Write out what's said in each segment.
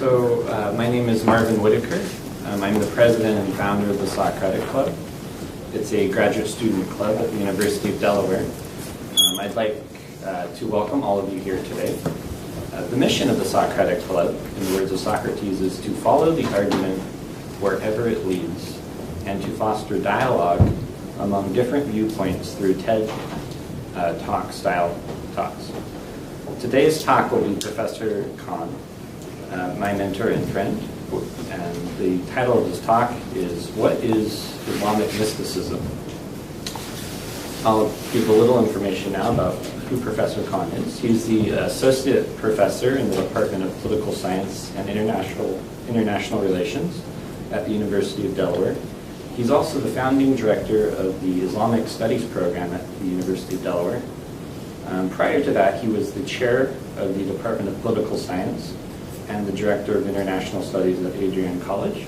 My name is Marvin Whitaker. I'm the president and founder of the Socratic Club. It's a graduate student club at the University of Delaware. I'd like to welcome all of you here today. The mission of the Socratic Club, in the words of Socrates, is to follow the argument wherever it leads and to foster dialogue among different viewpoints through TED Talk-style talks. Today's talk will be Professor Khan, my mentor and friend, and the title of his talk is What is Islamic Mysticism? I'll give a little information now about who Professor Khan is. He's the Associate Professor in the Department of Political Science and International Relations at the University of Delaware. He's also the founding director of the Islamic Studies program at the University of Delaware. Prior to that, he was the chair of the Department of Political Science and the director of International Studies at Adrian College.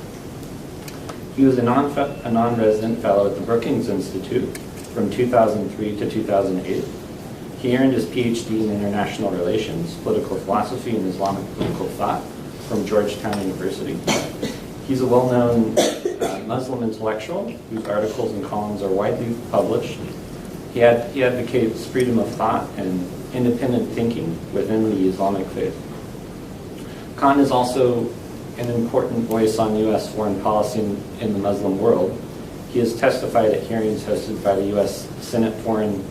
He was a non-resident fellow at the Brookings Institute from 2003 to 2008. He earned his PhD in International Relations, Political Philosophy, and Islamic Political Thought from Georgetown University. He's a well-known Muslim intellectual whose articles and columns are widely published. He advocates freedom of thought and independent thinking within the Islamic faith. Khan is also an important voice on U.S. foreign policy in the Muslim world. He has testified at hearings hosted by the U.S. Senate Foreign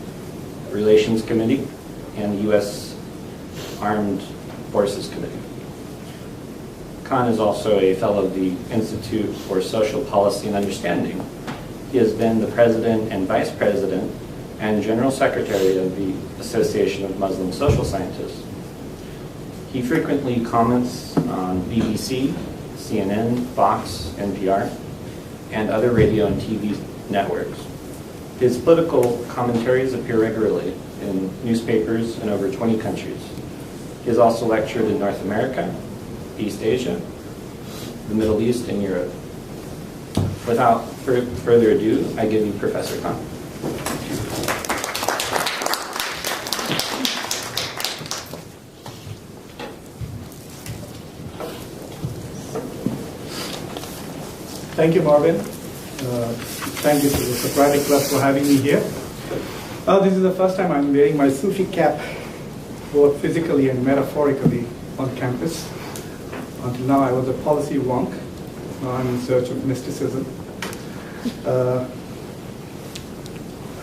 Relations Committee and the U.S. Armed Forces Committee. Khan is also a fellow of the Institute for Social Policy and Understanding. He has been the president and vice president and general secretary of the Association of Muslim Social Scientists. He frequently comments on BBC, CNN, Fox, NPR, and other radio and TV networks. His political commentaries appear regularly in newspapers in over 20 countries. He has also lectured in North America, East Asia, the Middle East, and Europe. Without further ado, I give you Professor Khan. Thank you, Marvin. Thank you to the Socratic Club for having me here. This is the first time I'm wearing my Sufi cap, both physically and metaphorically, on campus. Until now, I was a policy wonk. Now I'm in search of mysticism. I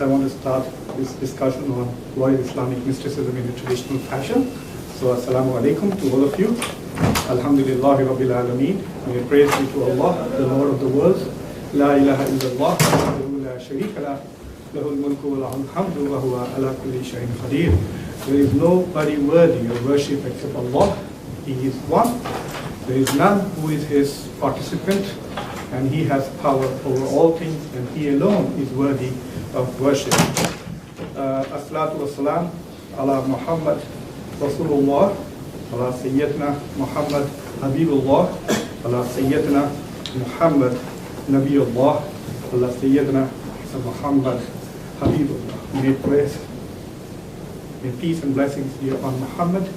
want to start this discussion on what is Islamic mysticism in a traditional fashion. So, assalamu alaikum to all of you. Alhamdulillahi Rabbil Alameen. May praise be to Allah, the Lord of the worlds. La ilaha illallah, wahdahu la sharika lah, lahul mulku wa lahul hamdu, wa huwa ala kulli shay'in qadir. There is nobody worthy of worship except Allah. He is one. There is none who is his participant, and he has power over all things, and he alone is worthy of worship. As-salatu was-salam ala Muhammad Rasulullah, ala Sayyidina Muhammad Habibullah, ala Sayyidina Muhammad Nabiullah, ala Sayyidina Muhammad Habibullah. May praise, may peace and blessings be upon Muhammad,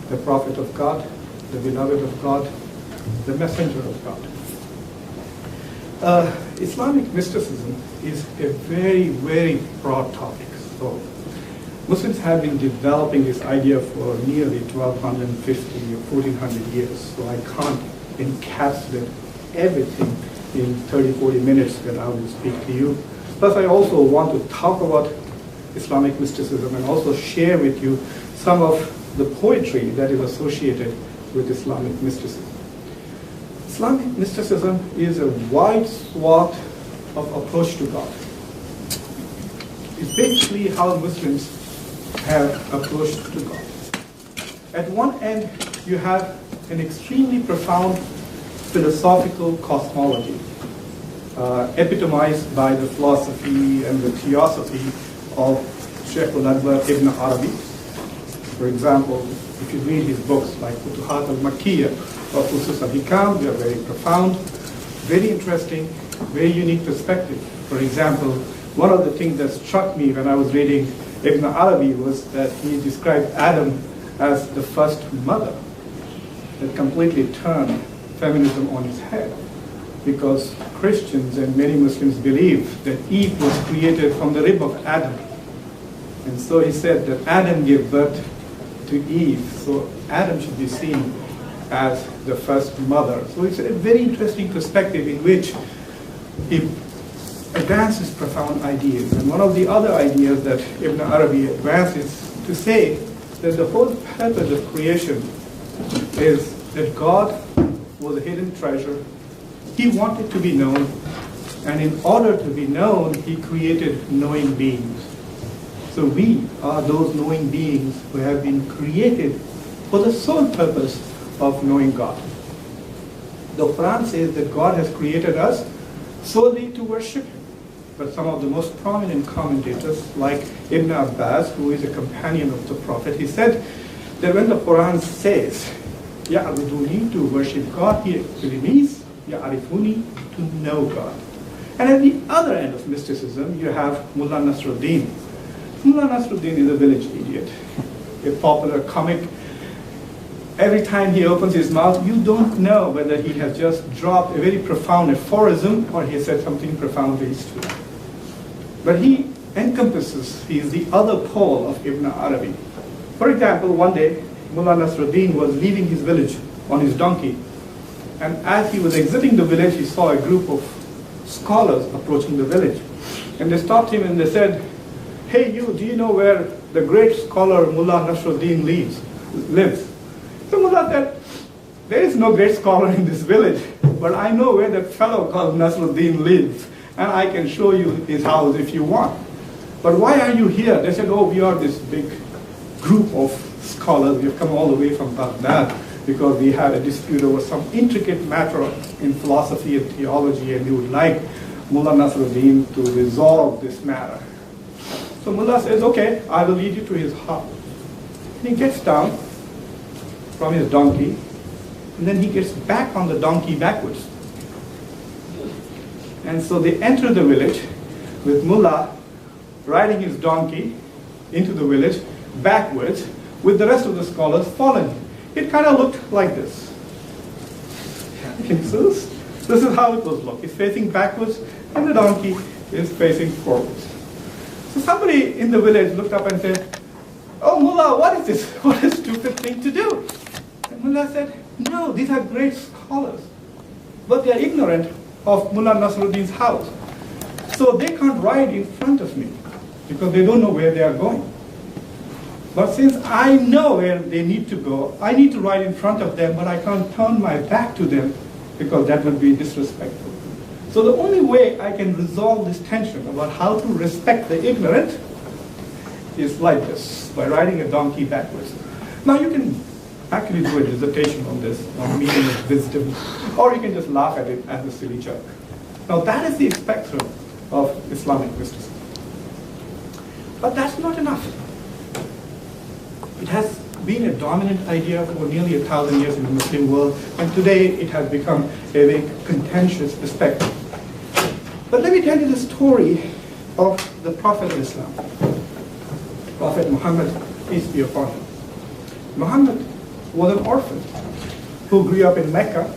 the Prophet of God, the beloved of God, the messenger of God. Islamic mysticism is a very, very broad topic. So Muslims have been developing this idea for nearly 1250 or 1400 years. So I can't encapsulate everything in 30-40 minutes that I will speak to you. Plus, I also want to talk about Islamic mysticism and also share with you some of the poetry that is associated with Islamic mysticism. Islamic mysticism is a wide swath of approach to God. It's basically how Muslims have approached to God. At one end, you have an extremely profound philosophical cosmology, epitomized by the philosophy and the theosophy of Shaykh al-Akbar Ibn Arabi. For example, if you read his books like Futuhat al-Makkiyah or Usus al-Hikam, they are very profound, very interesting, very unique perspective. For example, one of the things that struck me when I was reading Ibn Arabi was that he described Adam as the first mother. that completely turned feminism on its head, because Christians and many Muslims believe that Eve was created from the rib of Adam. And so he said that Adam gave birth to Eve, so Adam should be seen as the first mother. So it's a very interesting perspective in which he advances profound ideas. And one of the other ideas that Ibn Arabi advances to say that the whole purpose of creation is that God was a hidden treasure. He wanted to be known, and in order to be known, he created knowing beings. So we are those knowing beings who have been created for the sole purpose of knowing God. The Quran says that God has created us solely to worship him. But some of the most prominent commentators, like Ibn Abbas, who is a companion of the Prophet, he said that when the Quran says, "Ya'buduni," to worship God, he actually means "Ya'arifuni," to know God. And at the other end of mysticism, you have Mullah Nasruddin. Mullah Nasruddin is a village idiot, a popular comic. Every time he opens his mouth, you don't know whether he has just dropped a very profound aphorism or he has said something profoundly stupid. But he encompasses, he is the other pole of Ibn Arabi. For example, one day, Mullah Nasruddin was leaving his village on his donkey. And as he was exiting the village, he saw a group of scholars approaching the village. And they stopped him and they said, "Hey you, do you know where the great scholar Mullah Nasruddin lives?" So Mullah said, "There is no great scholar in this village, but I know where that fellow called Nasruddin lives, and I can show you his house if you want. But why are you here?" They said, "Oh, we are this big group of scholars. We have come all the way from Baghdad because we had a dispute over some intricate matter in philosophy and theology, and we would like Mullah Nasruddin to resolve this matter." So Mullah says, "Okay, I will lead you to his house." And he gets down from his donkey, and then he gets back on the donkey backwards. And so they enter the village with Mullah riding his donkey into the village backwards with the rest of the scholars following him. It kind of looked like this. This is how it was look. It's facing backwards and the donkey is facing forwards. So somebody in the village looked up and said, "Oh Mullah, what is this? What a stupid thing to do." And Mullah said, "No, these are great scholars, but they are ignorant of Mullah Nasruddin's house. So they can't ride in front of me because they don't know where they are going. But since I know where they need to go, I need to ride in front of them, but I can't turn my back to them because that would be disrespectful. So the only way I can resolve this tension about how to respect the ignorant is like this, by riding a donkey backwards." Now you can actually do a dissertation on this, on meaning of wisdom, or you can just laugh at it as a silly joke. Now that is the spectrum of Islamic mysticism. But that's not enough. It has been a dominant idea for nearly 1,000 years in the Muslim world, and today it has become a very contentious perspective. But let me tell you the story of the Prophet of Islam, Prophet Muhammad, peace be upon him. Muhammad was an orphan who grew up in Mecca,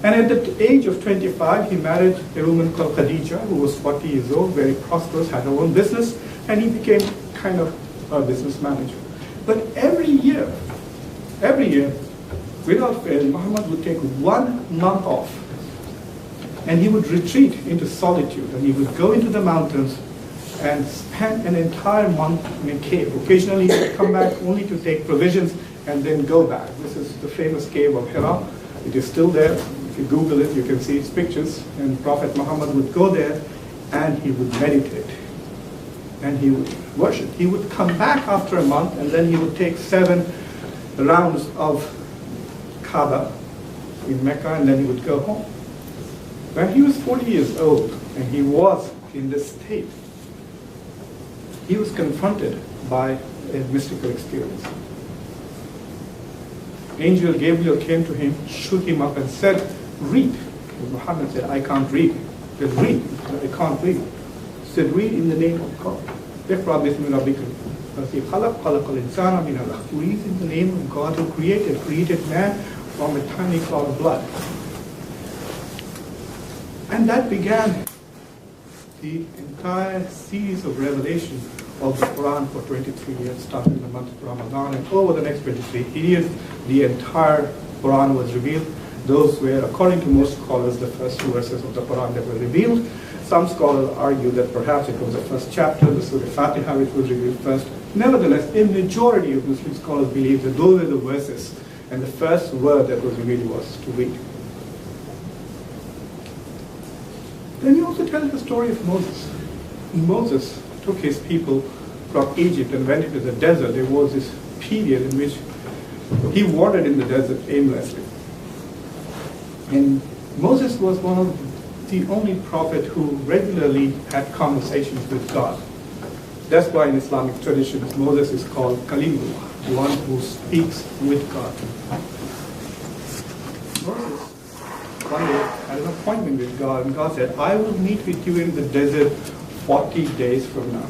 and at the age of 25 he married a woman called Khadija, who was 40 years old, very prosperous, had her own business, and he became kind of a business manager. But every year, without fail, Muhammad would take 1 month off, and he would retreat into solitude, and he would go into the mountains and spend an entire month in a cave. Occasionally he would come back only to take provisions and then go back. This is the famous cave of Hira. It is still there. If you Google it, you can see its pictures. And Prophet Muhammad would go there and he would meditate. And he would worship. He would come back after a month, and then he would take 7 rounds of Kaaba in Mecca, and then he would go home. When he was 40 years old, and he was in this state, he was confronted by a mystical experience. Angel Gabriel came to him, shook him up, and said, "Read." And Muhammad said, "I can't read." He said, "Read." He said, "I can't read." He said, "Read in the name of God." "Iqra bismi rabbika alladhi khalaq, khalaqal insana min alaq." Read in the name of God who created man from a tiny clot of blood. And that began the entire series of revelation of the Quran for 23 years, starting in the month of Ramadan, and over the next 23 years, the entire Quran was revealed. Those were, according to most scholars, the first 2 verses of the Quran that were revealed. Some scholars argue that perhaps it was the first chapter, the Surah Fatiha, which was revealed first. Nevertheless, a majority of Muslim scholars believe that those are the verses, and the first word that was revealed was to read. Then he also tells the story of Moses. Moses took his people from Egypt and went into the desert. There was this period in which he wandered in the desert aimlessly. And Moses was one of the only prophet who regularly had conversations with God. That's why in Islamic traditions, Moses is called Kalimullah, one who speaks with God. Moses one day had an appointment with God, and God said, I will meet with you in the desert 40 days from now.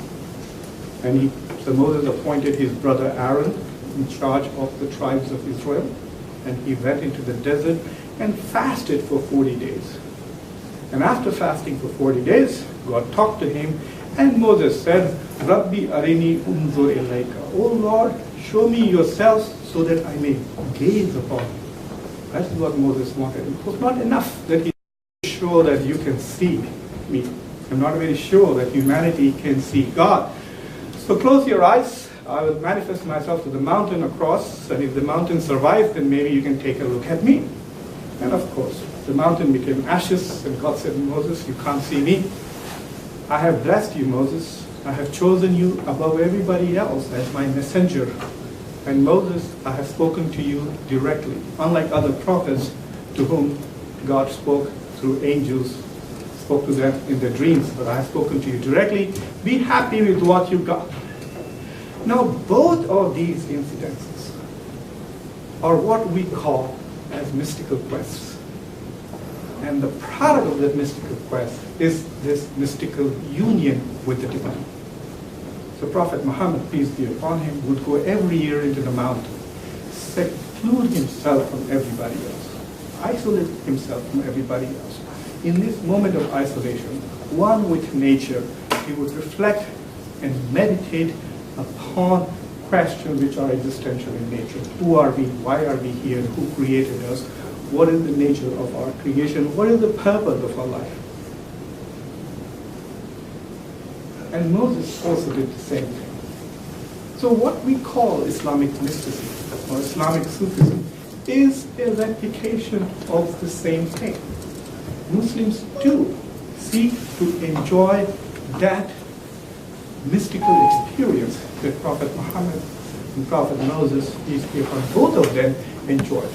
And so Moses appointed his brother Aaron in charge of the tribes of Israel, and he went into the desert and fasted for 40 days. And after fasting for 40 days, God talked to him, and Moses said, Rabbi arini unzur ilayka. Oh Lord, show me yourself so that I may gaze upon you. That's what Moses wanted. It was not enough that he was sure that you can see me. I'm not very sure that humanity can see God. So close your eyes. I will manifest myself to the mountain across, and if the mountain survives, then maybe you can take a look at me. And of course, the mountain became ashes, and God said, Moses, you can't see me. I have blessed you, Moses. I have chosen you above everybody else as my messenger. And Moses, I have spoken to you directly, unlike other prophets to whom God spoke through angels, spoke to them in their dreams, but I have spoken to you directly. Be happy with what you got. Now, both of these incidences are what we call as mystical quests. And the product of that mystical quest is this mystical union with the divine. So Prophet Muhammad, peace be upon him, would go every year into the mountain, seclude himself from everybody else, isolate himself from everybody else. In this moment of isolation, one with nature, he would reflect and meditate upon questions which are existential in nature. Who are we? Why are we here? Who created us? What is the nature of our creation? What is the purpose of our life? And Moses also did the same thing. So what we call Islamic mysticism or Islamic Sufism is a replication of the same thing. Muslims too seek to enjoy that mystical experience that Prophet Muhammad and Prophet Moses, peace be upon both of them, enjoyed.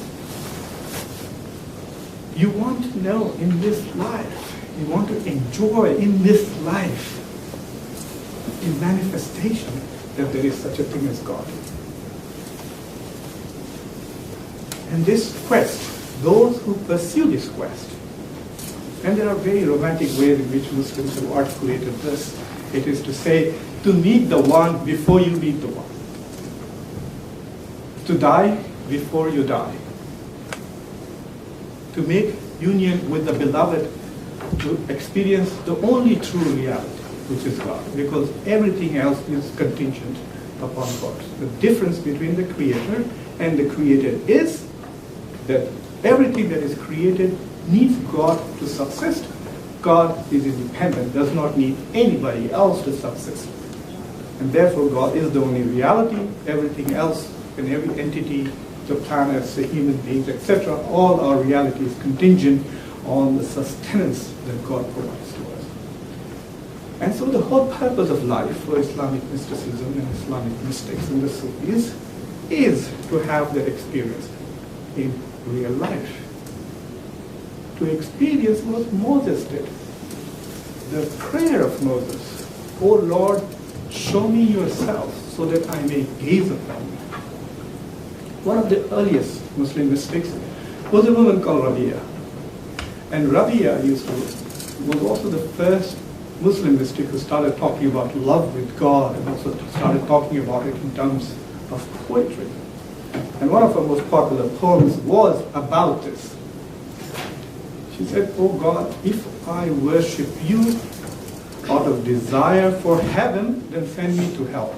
You want to know in this life, you want to enjoy in this life a manifestation that there is such a thing as God. And this quest, those who pursue this quest, and there are very romantic ways in which Muslims have articulated this. It is to say, to meet the one before you meet the one. To die before you die. To make union with the beloved, to experience the only true reality, which is God, because everything else is contingent upon God. The difference between the creator and the created is that everything that is created needs God to subsist. God is independent, does not need anybody else to subsist. And therefore God is the only reality. Everything else and every entity, the planets, the human beings, etc., all our reality is contingent on the sustenance that God provides to us. And so the whole purpose of life for Islamic mysticism and Islamic mystics and the Sufis is to have that experience in real life. To experience what Moses did. The prayer of Moses, "O Lord, show me yourself so that I may gaze upon you." One of the earliest Muslim mystics was a woman called Rabia. And Rabia was also the first Muslim mystic who started talking about love with God and also started talking about it in terms of poetry. And one of her most popular poems was about this. She said, "Oh God, if I worship you out of desire for heaven, then send me to hell.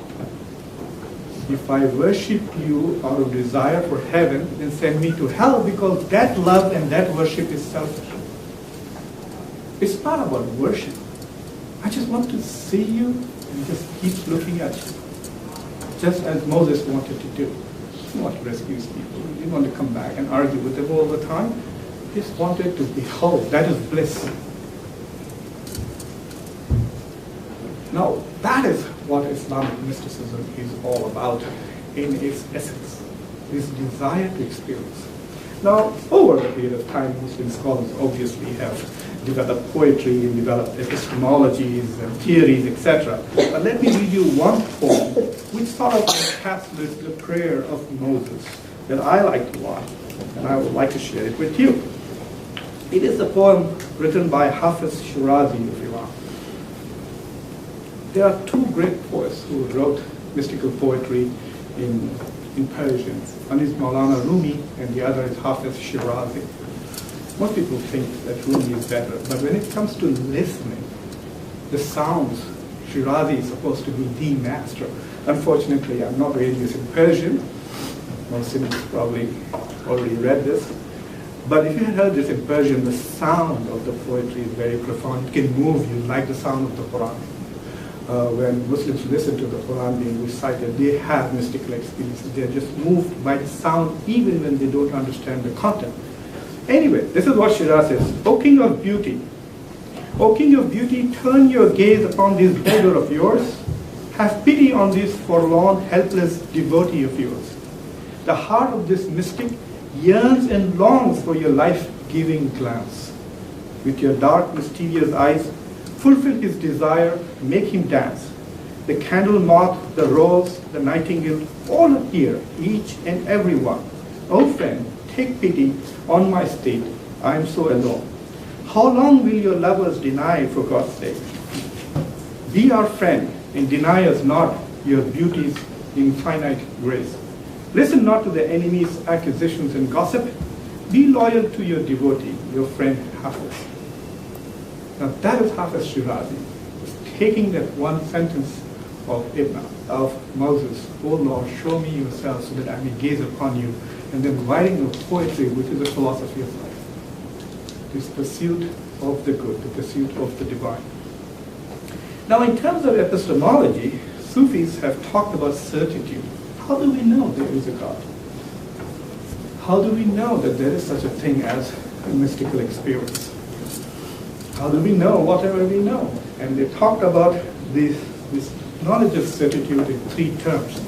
If I worship you out of desire for heaven, then send me to hell, because that love and that worship is selfish." It's not about worship. I just want to see you and just keep looking at you. Just as Moses wanted to do. He didn't want to rescue his people. He didn't want to come back and argue with them all the time. He just wanted to behold. That is bliss. Now, that is what Islamic mysticism is all about in its essence, this desire to experience. Now, over the period of time, Muslim scholars obviously have developed poetry and developed epistemologies and theories, etc. But let me read you one poem which sort of encapsulates the prayer of Moses that I like to love, and I would like to share it with you. It is a poem written by Hafiz Shirazi of Iran. There are two great poets who wrote mystical poetry in Persian. One is Maulana Rumi, and the other is Hafiz Shirazi. Most people think that Rumi is better, but when it comes to listening, the sounds, Shirazi is supposed to be the master. Unfortunately, I'm not reading this in Persian. Most of you probably already read this. But if you had heard this in Persian, the sound of the poetry is very profound. It can move you like the sound of the Quran. When Muslims listen to the Quran being recited, they have mystical experiences. They're just moved by the sound even when they don't understand the content. Anyway, this is what Shiraz says. "O King of Beauty, O King of Beauty, turn your gaze upon this beggar of yours. Have pity on this forlorn, helpless devotee of yours. The heart of this mystic yearns and longs for your life-giving glance. With your dark, mysterious eyes, fulfill his desire, make him dance. The candle moth, the rose, the nightingale, all are here, each and every one. O friend, take pity on my state, I am so alone. How long will your lovers deny, for God's sake? Be our friend, and deny us not your beauty's infinite grace. Listen not to the enemy's accusations and gossip. Be loyal to your devotee, your friend Hafiz." Now that is Hafiz Shirazi, taking that one sentence of Moses, "O Lord, show me yourself so that I may gaze upon you," and then writing a poetry which is a philosophy of life. This pursuit of the good, the pursuit of the divine. Now in terms of epistemology, Sufis have talked about certitude. How do we know there is a God? How do we know that there is such a thing as a mystical experience? How do we know whatever we know? And they talked about this knowledge of certitude in three terms.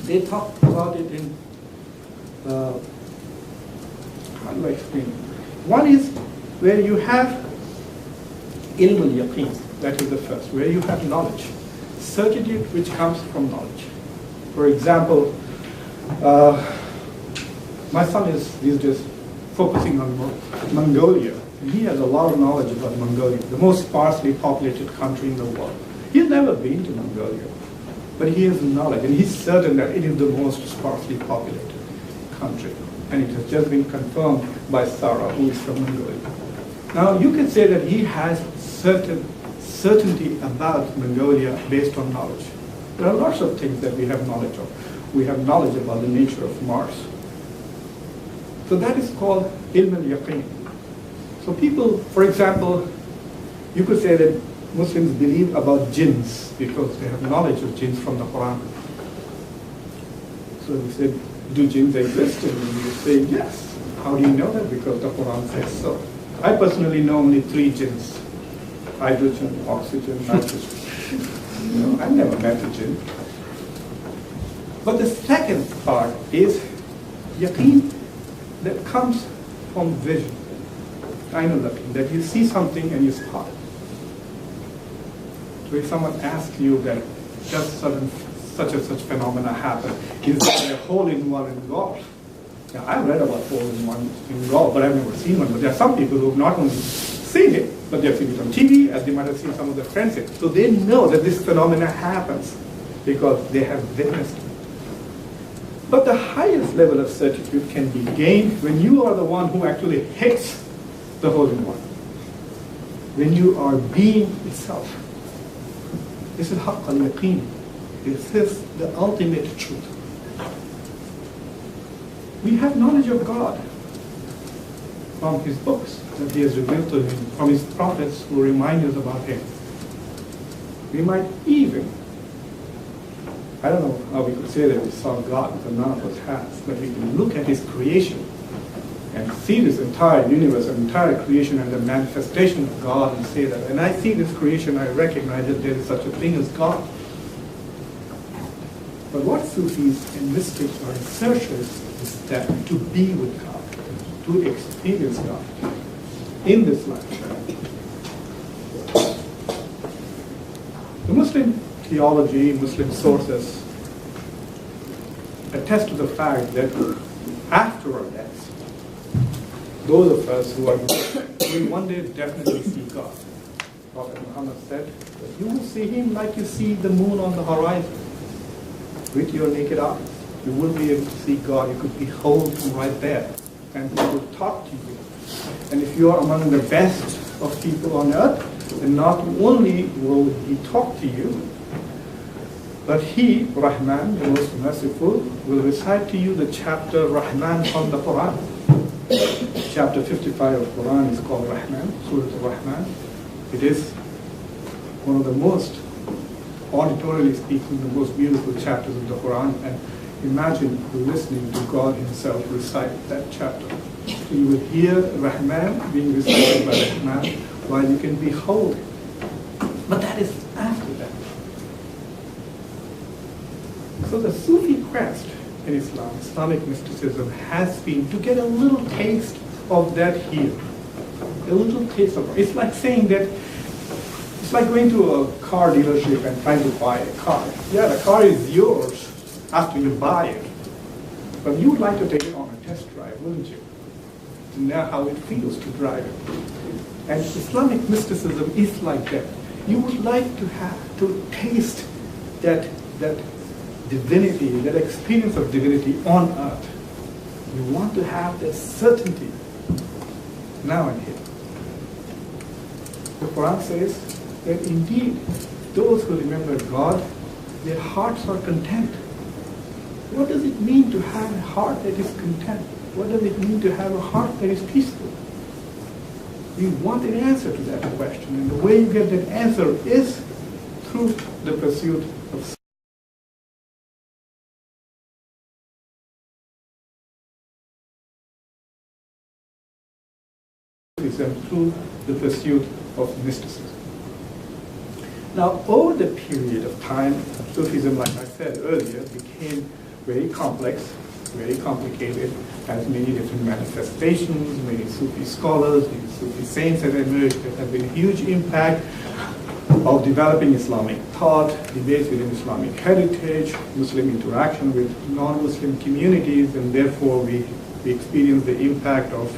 They talked about it in, how do I explain it? One is where you have ilm al-yaqeen, that is the first, where you have knowledge. Certitude which comes from knowledge. For example, my son is these days focusing on Mongolia. And he has a lot of knowledge about Mongolia, the most sparsely populated country in the world. He's never been to Mongolia, but he has knowledge, and he's certain that it is the most sparsely populated country. And it has just been confirmed by Sarah, who is from Mongolia. Now, you could say that he has certainty about Mongolia based on knowledge. There are lots of things that we have knowledge of. We have knowledge about the nature of Mars. So that is called ilm al-yaqeen. So people, for example, you could say that Muslims believe about jinns because they have knowledge of jinns from the Quran. So we said, do jinns exist? And you say, yes. How do you know that? Because the Quran says so. I personally know only 3 jinns: hydrogen, oxygen, nitrogen. I've never met a jinn. But the second part is yaqeen that comes from vision. I know that you see something and you spot it. So if someone asks you that just such and such phenomena happen, is there a hole-in-one in golf? Now, I've read about hole-in-one in golf, but I've never seen one. But there are some people who have not only seen it, but they've seen it on TV, as they might have seen some of their friends it. So they know that this phenomena happens because they have witnessed it. But the highest level of certitude can be gained when you are the one who actually hits the Holy One. When you are being itself. This is haqq al-yaqeen. This is the ultimate truth. We have knowledge of God from His books that He has revealed to Him, from His prophets who remind us about Him. We might even, I don't know how we could say that we saw God, because none of us has, but we can look at His creation and see this entire universe, entire creation and the manifestation of God and say that when I see this creation, I recognize that there is such a thing as God. But what Sufis and mystics or researchers is that to be with God, to experience God in this lifetime. The Muslim theology, Muslim sources attest to the fact that after our deaths, those of us who are will one day definitely see God. Prophet Muhammad said that you will see Him like you see the moon on the horizon with your naked eyes. You will be able to see God. You could behold Him right there, and He will talk to you. And if you are among the best of people on earth, then not only will He talk to you, but He, Rahman, the most merciful, will recite to you the chapter Rahman from the Quran. Chapter 55 of Quran is called Rahman, Surah Al-Rahman. It is one of the most, auditorily speaking, the most beautiful chapters of the Quran. And imagine listening to God Himself recite that chapter. So you will hear Rahman being recited by Rahman while you can behold Him. But that is after that. So the Sufi quest in Islam, Islamic mysticism, has been to get a little taste of that here. A little taste of it. It's like saying that, it's like going to a car dealership and trying to buy a car. Yeah, the car is yours after you buy it. But you would like to take it on a test drive, wouldn't you? To know how it feels to drive it. And Islamic mysticism is like that. You would like to taste that divinity, that experience of divinity on earth. You want to have that certainty now and here. The Quran says that indeed those who remember God, their hearts are content. What does it mean to have a heart that is content? What does it mean to have a heart that is peaceful? We want an answer to that question, and the way you get that answer is through the pursuit of Sufism, through the pursuit of mysticism. Now, over the period of time, Sufism, like I said earlier, became very complex, very complicated, has many different manifestations, many Sufi scholars, many Sufi saints have emerged. There have been a huge impact of developing Islamic thought, debates within Islamic heritage, Muslim interaction with non-Muslim communities, and therefore we experience the impact of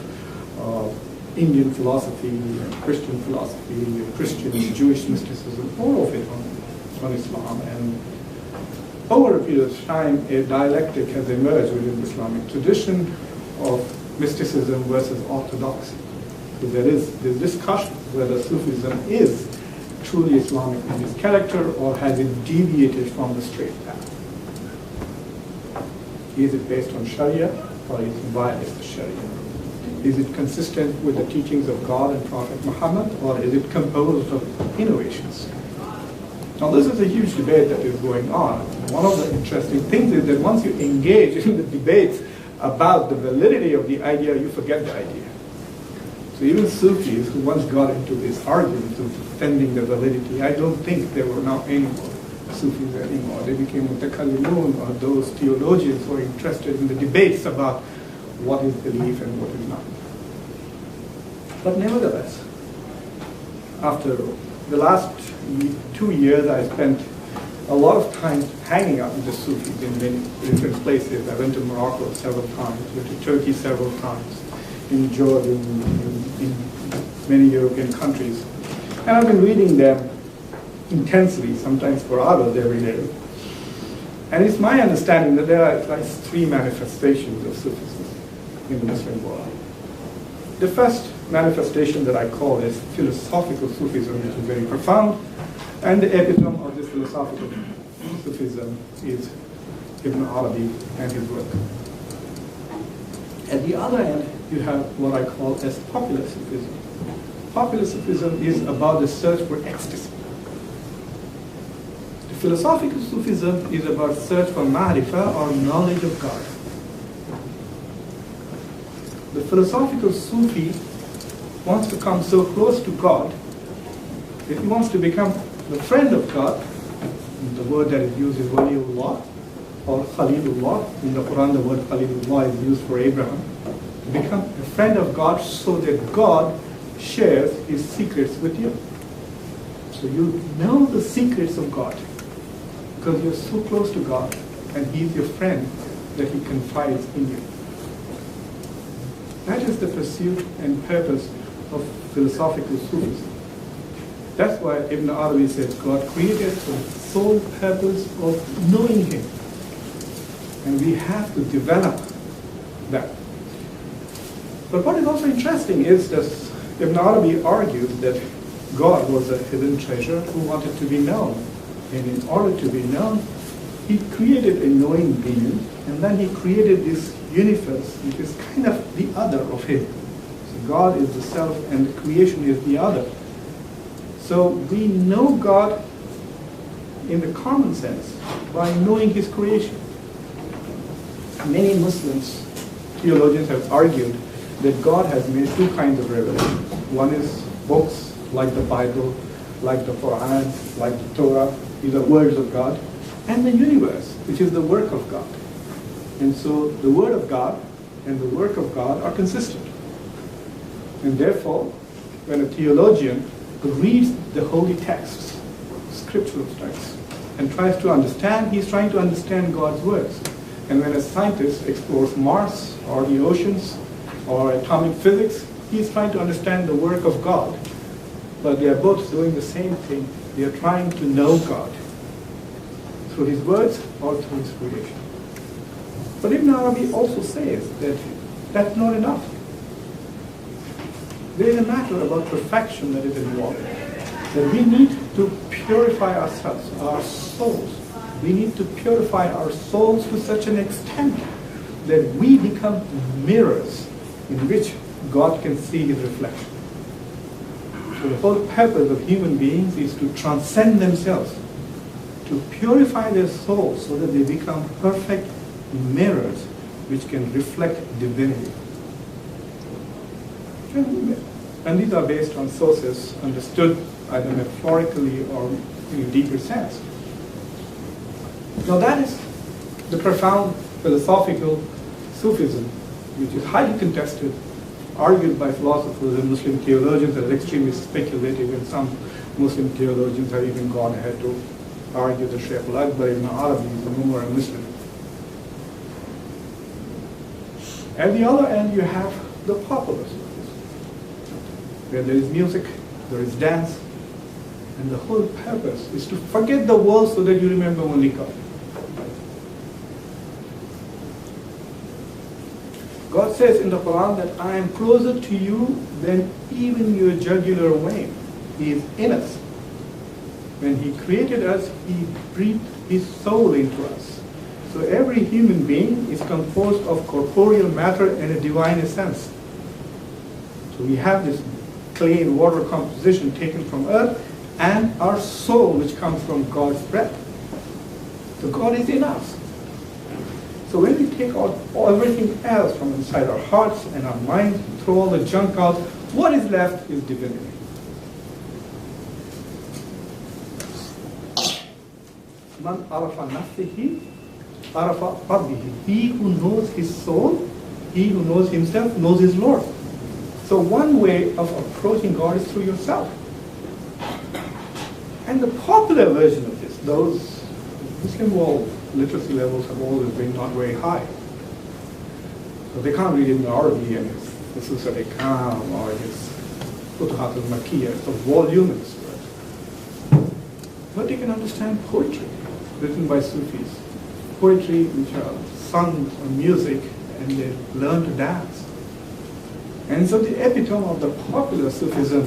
Indian philosophy, Christian philosophy, Christian, Jewish mysticism, all of it on Islam. And over a period of time, a dialectic has emerged within the Islamic tradition of mysticism versus orthodoxy. So there is this discussion whether Sufism is truly Islamic in its character or has it deviated from the straight path. Is it based on Sharia or is it violates the Sharia? Is it consistent with the teachings of God and Prophet Muhammad, or is it composed of innovations? Now this is a huge debate that is going on. One of the interesting things is that once you engage in the debates about the validity of the idea, you forget the idea. So even Sufis who once got into these arguments of defending the validity, I don't think there were now any more Sufis anymore. They became mutakallimun, or those theologians who are interested in the debates about what is belief and what is not. But nevertheless, after the last 2 years, I spent a lot of time hanging out with the Sufis in many different places. I went to Morocco several times, went to Turkey several times, in Jordan, in many European countries. And I've been reading them intensely, sometimes for hours every day. And it's my understanding that there are like three manifestations of Sufism in the Muslim world. The first manifestation that I call is philosophical Sufism, which is very profound, and the epitome of this philosophical Sufism is Ibn Arabi and his work. At the other end, you have what I call as popular Sufism. Popular Sufism is about the search for ecstasy. The philosophical Sufism is about search for ma'rifah or knowledge of God. The philosophical Sufi wants to come so close to God that he wants to become the friend of God. The word that is used is Waliullah or Khalilullah. In the Quran, the word Khalilullah is used for Abraham. To become a friend of God so that God shares his secrets with you. So you know the secrets of God because you're so close to God and he's your friend that he confides in you. That is the pursuit and purpose of philosophical Sufism. That's why Ibn Arabi says God created for the sole purpose of knowing him. And we have to develop that. But what is also interesting is that Ibn Arabi argued that God was a hidden treasure who wanted to be known. And in order to be known, he created a knowing being, and then he created this universe, which is kind of the other of him. So God is the self, and the creation is the other. So we know God in the common sense by knowing his creation. Many Muslims, theologians have argued that God has made two kinds of revelations. One is books like the Bible, like the Quran, like the Torah, these are words of God, and the universe, which is the work of God. And so the word of God and the work of God are consistent. And therefore, when a theologian reads the holy texts, scriptural texts, and tries to understand, he's trying to understand God's words. And when a scientist explores Mars or the oceans or atomic physics, he's trying to understand the work of God. But they are both doing the same thing. They are trying to know God through his words or through his creation. But Ibn Arabi also says that that's not enough. There is a matter about perfection that is involved. That we need to purify ourselves, our souls. We need to purify our souls to such an extent that we become mirrors in which God can see his reflection. So the whole purpose of human beings is to transcend themselves, to purify their souls so that they become perfect mirrors which can reflect divinity. And these are based on sources understood either metaphorically or in a deeper sense. Now that is the profound philosophical Sufism, which is highly contested, argued by philosophers and Muslim theologians as extremely speculative, and some Muslim theologians have even gone ahead to argue that Shaykh al-Akbar ibn Arabi is no more a Muslim. At the other end, you have the popular Sufism, where there is music, there is dance, and the whole purpose is to forget the world so that you remember only God. God says in the Quran that I am closer to you than even your jugular vein. He is in us. When he created us, he breathed his soul into us. So every human being is composed of corporeal matter and a divine essence. So we have this clay and water composition taken from earth, and our soul which comes from God's breath. So God is in us. So when we take out everything else from inside our hearts and our minds, throw all the junk out, what is left is divinity. Man arafa nafsihi, arafa rabbihi. He who knows his soul, he who knows himself, knows his Lord. So one way of approaching God is through yourself. And the popular version of this, those Muslim world literacy levels have always been not very high. So they can't read Ibn Arabi and his Sufistic Kam or his Futuhat al-Makkiyah, it's a voluminous work. But they can understand poetry written by Sufis. poetry which are sung on music, and they learn to dance. And so the epitome of the popular Sufism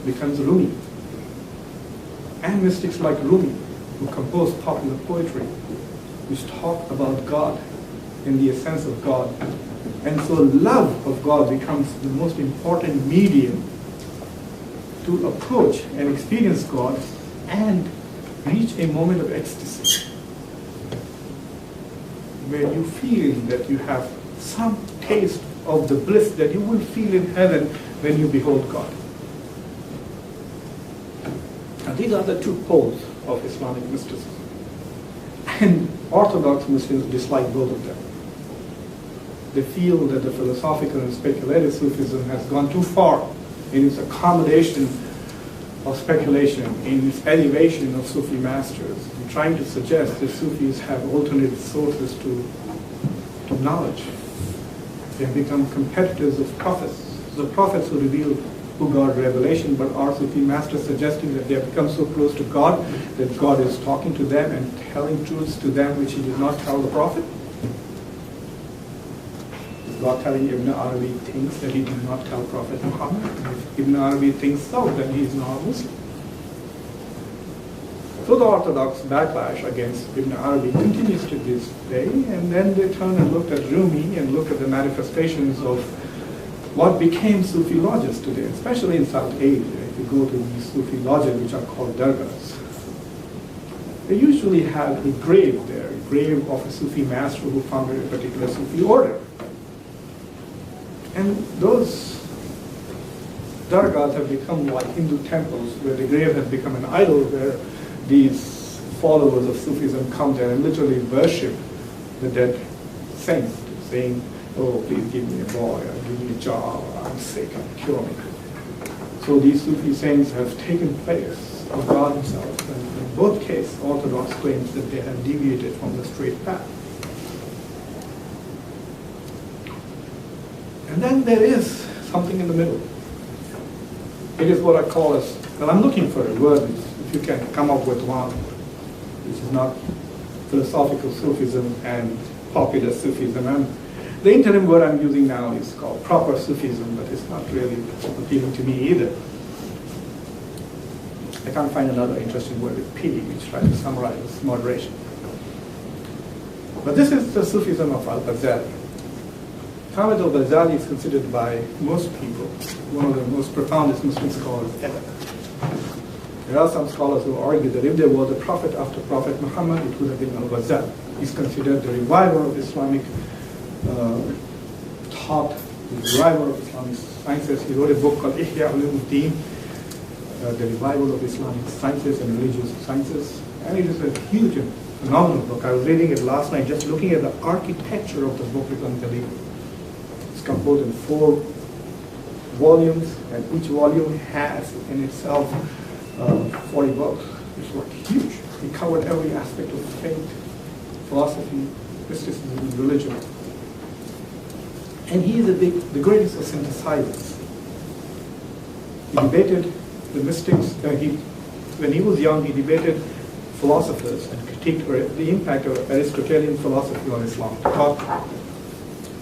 becomes Rumi. And mystics like Rumi, who compose popular poetry, which talk about God and the essence of God. And so love of God becomes the most important medium to approach and experience God and reach a moment of ecstasy where you feel that you have some taste of the bliss that you will feel in heaven when you behold God. Now, these are the two poles of Islamic mysticism. And Orthodox Muslims dislike both of them. They feel that the philosophical and speculative Sufism has gone too far in its accommodation of speculation, in its elevation of Sufi masters, and trying to suggest that Sufis have alternative sources to knowledge. They have become competitors of prophets. The prophets who reveal who God revelation, but our Sufi masters suggesting that they have become so close to God that God is talking to them and telling truths to them which he did not tell the prophet. Is God telling Ibn Arabi things that he did not tell Prophet Muhammad? If Ibn Arabi thinks so, then he is not a Muslim. So the Orthodox backlash against Ibn Arabi continues to this day, and then they turn and look at Rumi and look at the manifestations of what became Sufi lodges today, especially in South Asia. If you go to these Sufi lodges, which are called dargahs, they usually have a grave there, a grave of a Sufi master who founded a particular Sufi order. And those dargahs have become like Hindu temples, where the grave has become an idol, where these followers of Sufism come there and literally worship the dead saint, saying, oh, please give me a boy, or give me a job, or I'm sick, cure me. So these Sufi saints have taken place of God himself, and in both cases, Orthodox claims that they have deviated from the straight path. And then there is something in the middle. It is what I call as, well, I'm looking for a word, if you can come up with one, which is not philosophical Sufism and popular Sufism. And the interim word I'm using now is called proper Sufism, but it's not really appealing to me either. I can't find another interesting word with P, which tries to summarize moderation. But this is the Sufism of Al-Ghazali. Hamid al-Ghazali is considered by most people one of the most profoundest Muslim scholars ever. There are some scholars who argue that if there was a prophet after Prophet Muhammad, it would have been al-Ghazali. He's considered the reviver of Islamic thought, the revival of Islamic sciences. He wrote a book called Ihya Ulumuddin, the revival of Islamic sciences and religious sciences. And it is a huge and phenomenal book. I was reading it last night, just looking at the architecture of the book is unbelievable. It's composed in 4 volumes, and each volume has in itself 40 books. It's like huge. He covered every aspect of faith, philosophy, mysticism, and religion. And he is the greatest of synthesizers. He debated the mystics. When he was young, he debated philosophers and critiqued the impact of Aristotelian philosophy on Islam.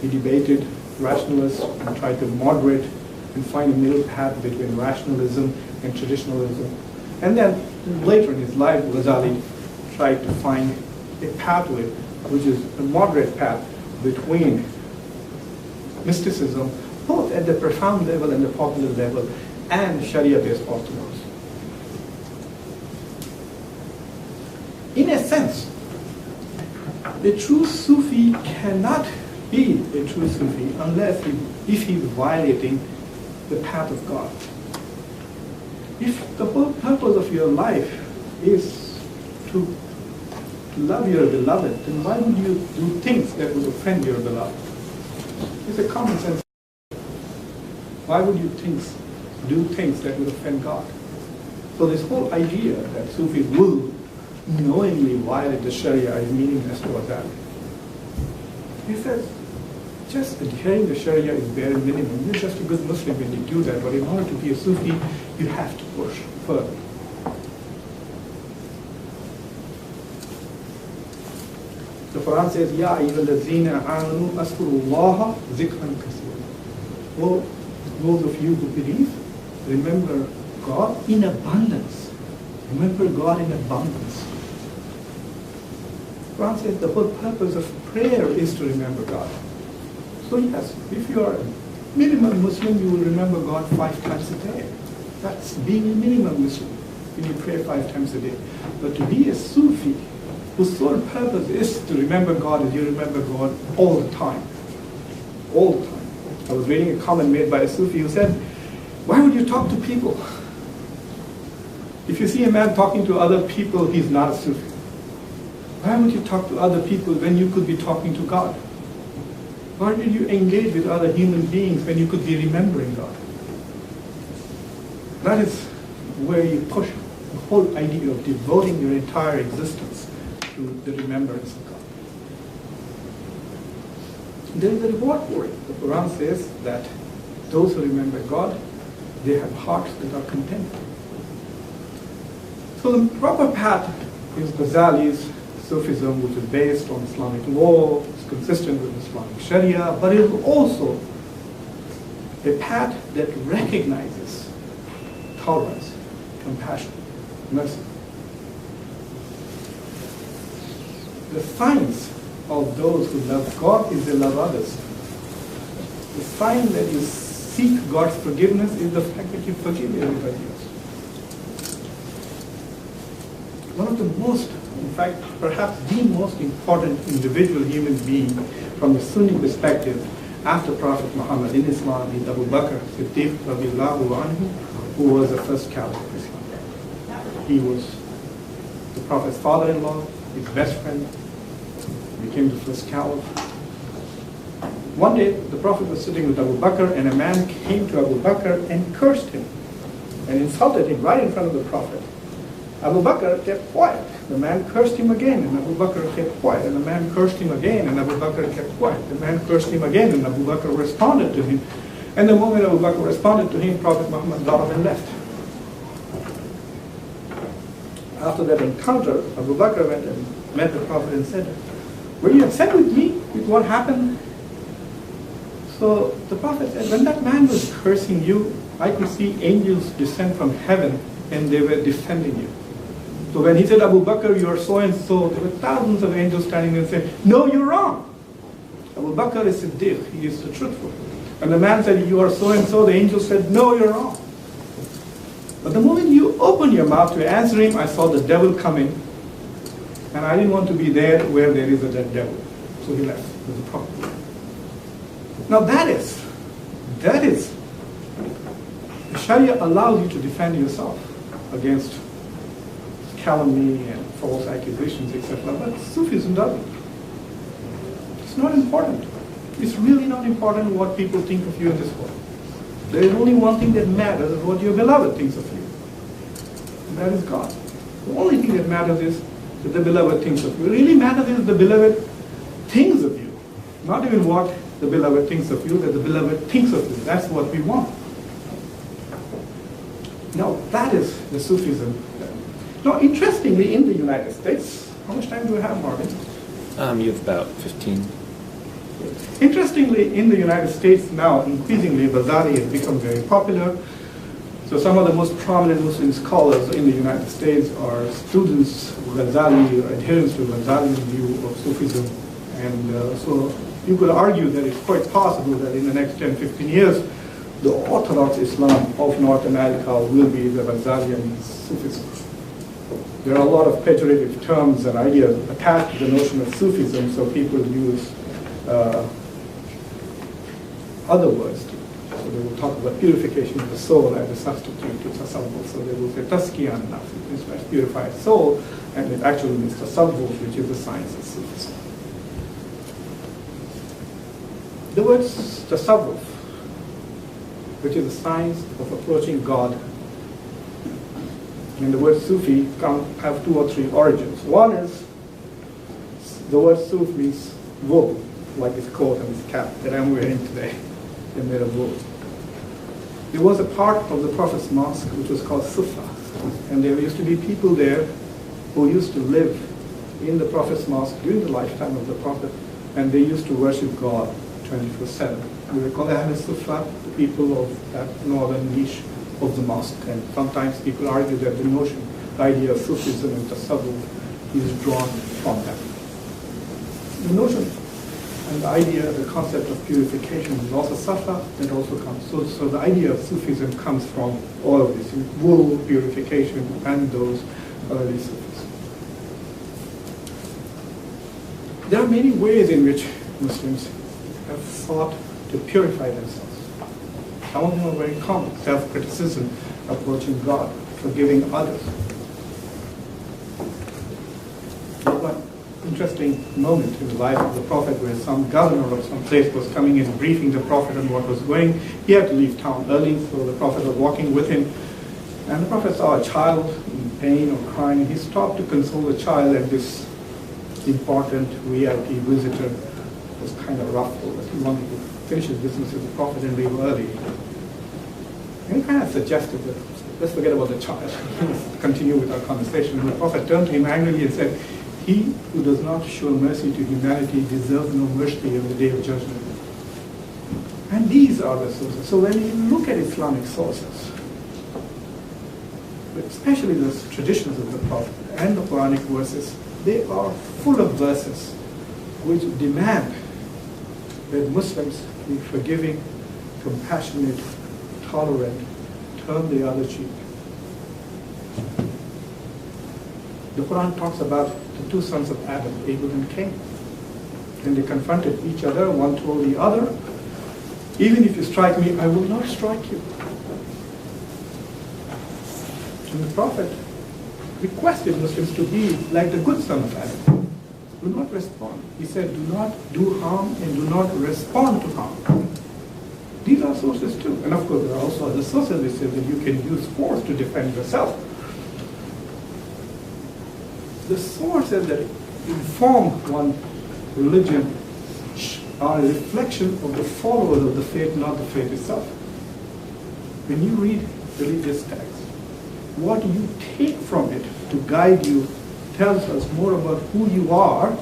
He debated rationalists and tried to moderate and find a middle path between rationalism and traditionalism. And then later in his life, Ghazali tried to find a pathway which is a moderate path between mysticism, both at the profound level and the popular level, and Sharia-based orthodoxy. In a sense, a true Sufi cannot be a true Sufi unless if he is violating the path of God. If the whole purpose of your life is to love your beloved, then why would you do things that would offend your beloved? It's a common sense. Why would you do things that would offend God? So this whole idea that Sufis will knowingly violate the Sharia is meaningless to Ghazali. He says, just adhering to Sharia is bare minimum. You're just a good Muslim when you do that, but in order to be a Sufi, you have to push further. The Quran says, Ya ayyuhallazina amanu azkurullaha zikran kaseera. Oh, those of you who believe, remember God in abundance. Remember God in abundance. The Quran says the whole purpose of prayer is to remember God. So yes, if you are a minimum Muslim, you will remember God 5 times a day. That's being a minimum Muslim, when you pray 5 times a day. But to be a Sufi, whose sole purpose is to remember God, and you remember God all the time. All the time. I was reading a comment made by a Sufi who said, why would you talk to people? If you see a man talking to other people, he's not a Sufi. Why would you talk to other people when you could be talking to God? Why did you engage with other human beings when you could be remembering God? That is where you push the whole idea of devoting your entire existence to the remembrance of God. There is a reward for it. The Quran says that those who remember God, they have hearts that are content. So the proper path is Ghazali's Sufism, which is based on Islamic law, it's consistent with Islamic Sharia, but it is also a path that recognizes tolerance, compassion, mercy. The signs of those who love God is they love others. The sign that you seek God's forgiveness is the fact that you forgive everybody else. One of the most, in fact, perhaps the most important individual human being from the Sunni perspective after Prophet Muhammad in Islam is Abu Bakr Siddiq radiallahu anhu, who was the first caliph of Islam. He was the Prophet's father-in-law, his best friend, became the first caliph. One day, the Prophet was sitting with Abu Bakr, and a man came to Abu Bakr and cursed him and insulted him right in front of the Prophet. Abu Bakr kept quiet. The man cursed him again, and Abu Bakr kept quiet. And the man cursed him again, and Abu Bakr kept quiet. The man cursed him again, and Abu Bakr responded to him. And the moment Abu Bakr responded to him, Prophet Muhammad got up and left. After that encounter, Abu Bakr went and met the Prophet and said, were you upset with me, with what happened? So the Prophet said, when that man was cursing you, I could see angels descend from heaven, and they were defending you. So when he said, Abu Bakr, you are so and so, there were thousands of angels standing there saying, no, you're wrong. Abu Bakr is Siddiq, he is the truthful. And the man said, you are so and so, the angel said, no, you're wrong. But the moment you opened your mouth to answer him, I saw the devil coming, and I didn't want to be there where there is a dead devil. So he left. There's a problem. Now that is, the Sharia allows you to defend yourself against calumny and false accusations, etc. But Sufism doesn't. It's not important. It's really not important what people think of you in this world. There is only one thing that matters, is what your beloved thinks of you. And that is God. The only thing that matters is that the beloved thinks of you. What really matters is the beloved thinks of you. Not even what the beloved thinks of you, that the beloved thinks of you. That's what we want. Now, that is the Sufism. Now, interestingly, in the United States, how much time do we have, Morgan? You have about 15. Interestingly, in the United States now, increasingly, Ghazali has become very popular. So some of the most prominent Muslim scholars in the United States are students of Ghazali or adherents to Ghazali's view of Sufism. And so you could argue that it's quite possible that in the next 10, 15 years, the Orthodox Islam of North America will be the Ghazalian Sufism. There are a lot of pejorative terms and ideas attached to the notion of Sufism, so people use other words. So they will talk about purification of the soul as a substitute to Tassawwuf. So they will say Tazkiyah an-Nafs, which means purified soul, and it actually means Tassawwuf, which is the science of Sufism. The word Tassawwuf, which is the science of approaching God, and the word Sufi have 2 or 3 origins. One is, the word Suf means wool, like this coat and this cap that I'm wearing today. They're made of wool. There was a part of the Prophet's mosque which was called Sufa, and there used to be people there who used to live in the Prophet's mosque during the lifetime of the Prophet, and they used to worship God 24/7. We call Ahl Sufa, the people of that northern niche of the mosque. And sometimes people argue that the notion, the idea of Sufism and Tassawwuf is drawn from that. The notion and the idea, the concept of purification is also Safa, that also comes. So the idea of Sufism comes from all of this, wool purification and those early Sufis. There are many ways in which Muslims have sought to purify themselves. Some of them are very common: self-criticism, approaching God, forgiving others. One interesting moment in the life of the Prophet where some governor of some place was coming in briefing the Prophet on what was going. He had to leave town early, so the Prophet was walking with him. And the Prophet saw a child in pain or crying. He stopped to console the child, and this important VIP visitor was kind of ruffled that he wanted to finish his business with the Prophet and leave early. And he kind of suggested that, let's forget about the child, let's continue with our conversation. And the Prophet turned to him angrily and said, "He who does not show mercy to humanity deserves no mercy on the day of judgment." And these are the sources. So when you look at Islamic sources, especially the traditions of the Prophet and the Quranic verses, they are full of verses which demand that Muslims be forgiving, compassionate, tolerant, turn the other cheek. The Quran talks about the two sons of Adam, Abel and Cain. And they confronted each other, one told the other, "Even if you strike me, I will not strike you." And the Prophet requested Muslims to be like the good son of Adam. Do not respond. He said, do not do harm and do not respond to harm. These are sources too. And of course, there are also other sources that say that you can use force to defend yourself. The sources that inform one religion are a reflection of the followers of the faith, not the faith itself. When you read religious texts, what you take from it to guide you tells us more about who you are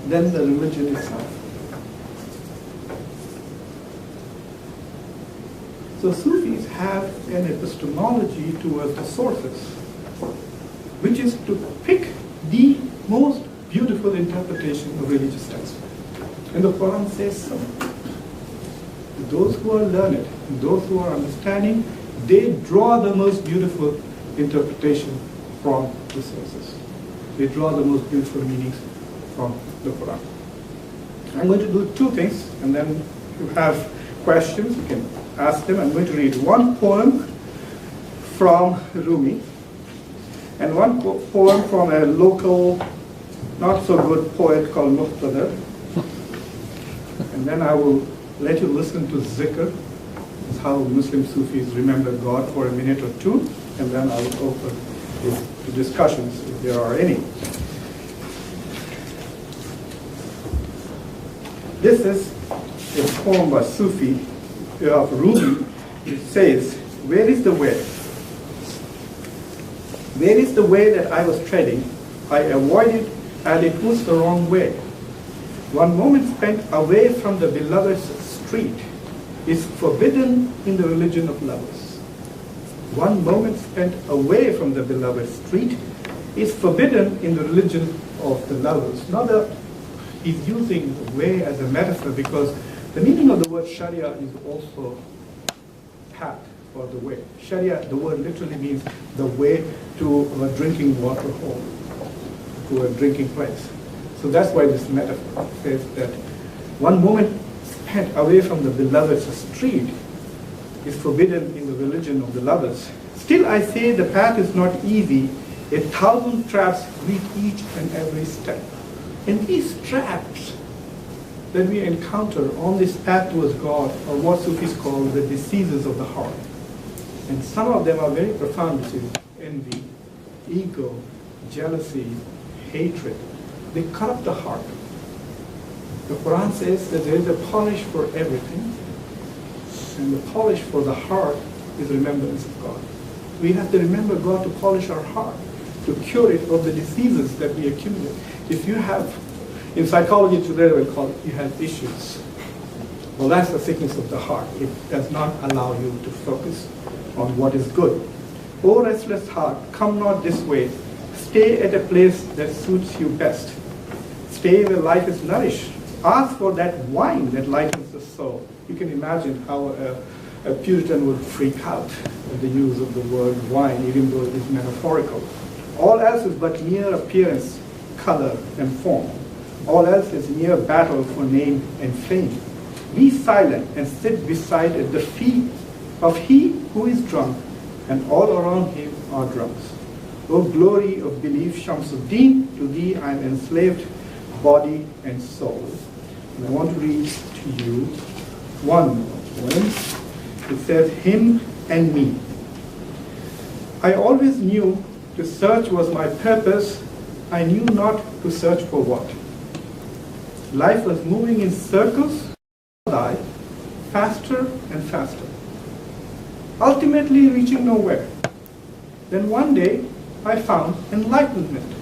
than the religion itself. So Sufis have an epistemology towards the sources, which is to pick the most beautiful interpretation of religious texts. And the Quran says so. Those who are learned, those who are understanding, they draw the most beautiful interpretation from the sources. They draw the most beautiful meanings from the Quran. I'm going to do two things, and then if you have questions, you can ask them. I'm going to read one poem from Rumi, and one poem from a local, not so good poet called Muqtedar. And then I will let you listen to zikr. It's how Muslim Sufis remember God for a minute or two, and then I will open it to discussions if there are any. This is a poem by Sufi of Rumi. It says, "Where is the way? Where is the way that I was treading? I avoided, and it was the wrong way. One moment spent away from the beloved's street is forbidden in the religion of lovers. One moment spent away from the beloved's street is forbidden in the religion of the lovers." Now he's using the way as a metaphor because the meaning of the word Sharia is also path or the way. Sharia, the word literally means the way to a drinking water hole, to a drinking place. So that's why this metaphor says that one moment spent away from the beloved's street is forbidden in the religion of the lovers. Still I say the path is not easy. 1,000 traps greet each and every step. And these traps that we encounter on this path towards God are what Sufis call the diseases of the heart. And some of them are very profound, which is envy, ego, jealousy, hatred. They corrupt the heart. The Quran says that there is a polish for everything, and the polish for the heart is remembrance of God. We have to remember God to polish our heart, to cure it of the diseases that we accumulate. If you have, in psychology today we call it, you have issues. Well, that's the sickness of the heart. It does not allow you to focus on what is good. O restless heart, come not this way. Stay at a place that suits you best. Stay where life is nourished. Ask for that wine that lightens the soul. You can imagine how a Puritan would freak out at the use of the word wine, even though it is metaphorical. All else is but mere appearance, color, and form. All else is mere battle for name and fame. Be silent and sit beside at the feet of he who is drunk, and all around him are drunks. O glory of belief, Shamsuddin, to thee I am enslaved, body and soul. And I want to read to you one poem. It says, Him and Me. I always knew to search was my purpose. I knew not to search for what. Life was moving in circles, faster and faster, ultimately reaching nowhere. Then one day I found enlightenment.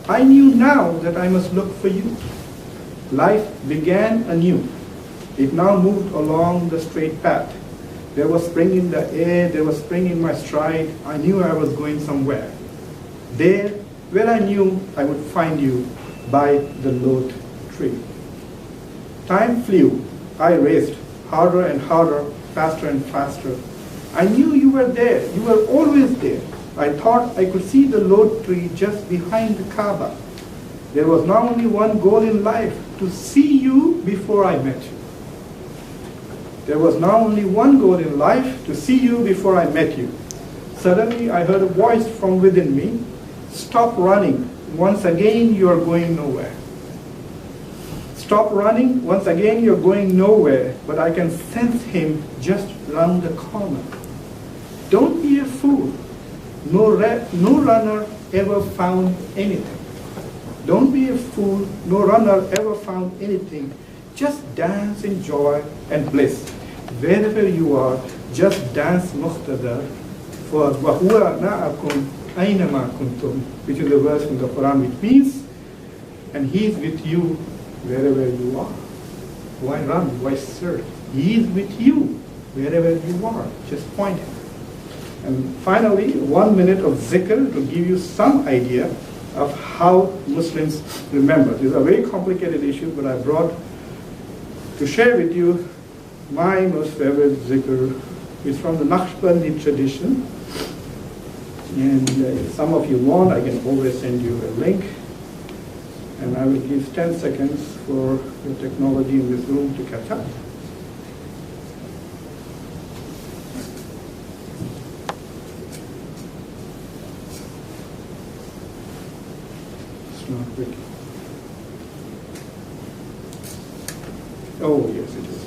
I knew now that I must look for you. Life began anew. It now moved along the straight path. There was spring in the air, there was spring in my stride. I knew I was going somewhere. There, where I knew I would find you, by the lote tree. Time flew. I raced, harder and harder, faster and faster. I knew you were there. You were always there. I thought I could see the lote tree just behind the Kaaba. There was now only one goal in life, to see you before I met you. There was now only one goal in life, to see you before I met you. Suddenly I heard a voice from within me, stop running. Once again you are going nowhere. Stop running. Once again you're going nowhere, but I can sense him just round the corner. Don't be a fool. No runner ever found anything. Don't be a fool. No runner ever found anything. Just dance in joy and bliss. Wherever you are, just dance Muqtedar. For وَهُوَ مَعَكُمْ أَيْنَمَا كُنْتُمْ, which is a verse from the Quran, which means, and he is with you wherever you are. Why run? Why search? He is with you wherever you are. Just point him. And finally, 1 minute of zikr to give you some idea of how Muslims remember. These are very complicated issues, but I brought to share with you my most favorite zikr. It's from the Naqshbandi tradition. And if some of you want, I can always send you a link. And I will give 10 seconds for the technology in this room to catch up. It's not working. Oh, yes, it is.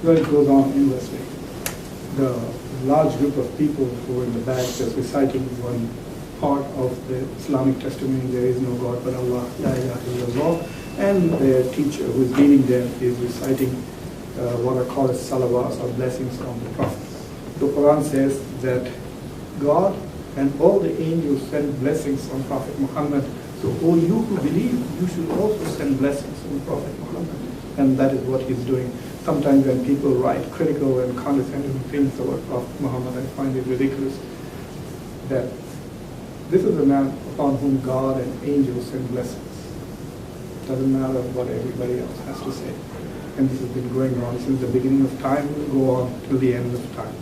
It goes on endlessly. the large group of people who were in the back just reciting one part of the Islamic testimony, there is no God but Allah, la ilaha illallah, and their teacher who is leading them is reciting what are called as salawats, or blessings on the Prophet. The Quran says that God and all the angels send blessings on Prophet Muhammad. So all you who believe, you should also send blessings on Prophet Muhammad. And that is what he's doing. Sometimes when people write critical and condescending things about Prophet Muhammad, I find it ridiculous that this is a man upon whom God and angels send blessings. Doesn't matter what everybody else has to say. And this has been going on since the beginning of time, will go on till the end of time.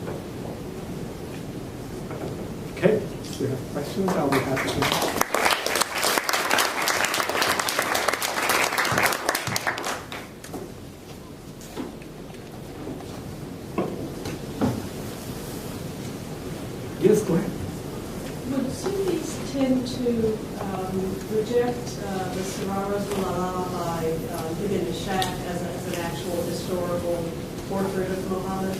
Okay, if you have questions, I'll be happy to. Yes, go ahead. Would Sufis tend to reject the Siraras al-Allah by Ibn Ishaq as an actual historical portrait of Muhammad?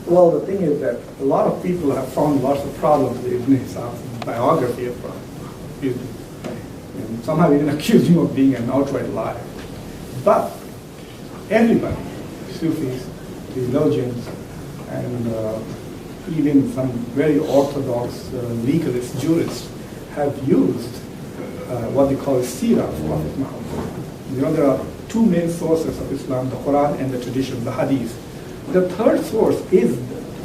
Well, the thing is that a lot of people have found lots of problems with Ibn Ishaq's biography of Prophet. And some have even accused him of being an outright liar. But everybody, Sufis, theologians, and even some very orthodox legalist jurists have used what they call a seerah of Prophet Muhammad. You know, there are two main sources of Islam, the Quran and the tradition, the Hadith. The third source is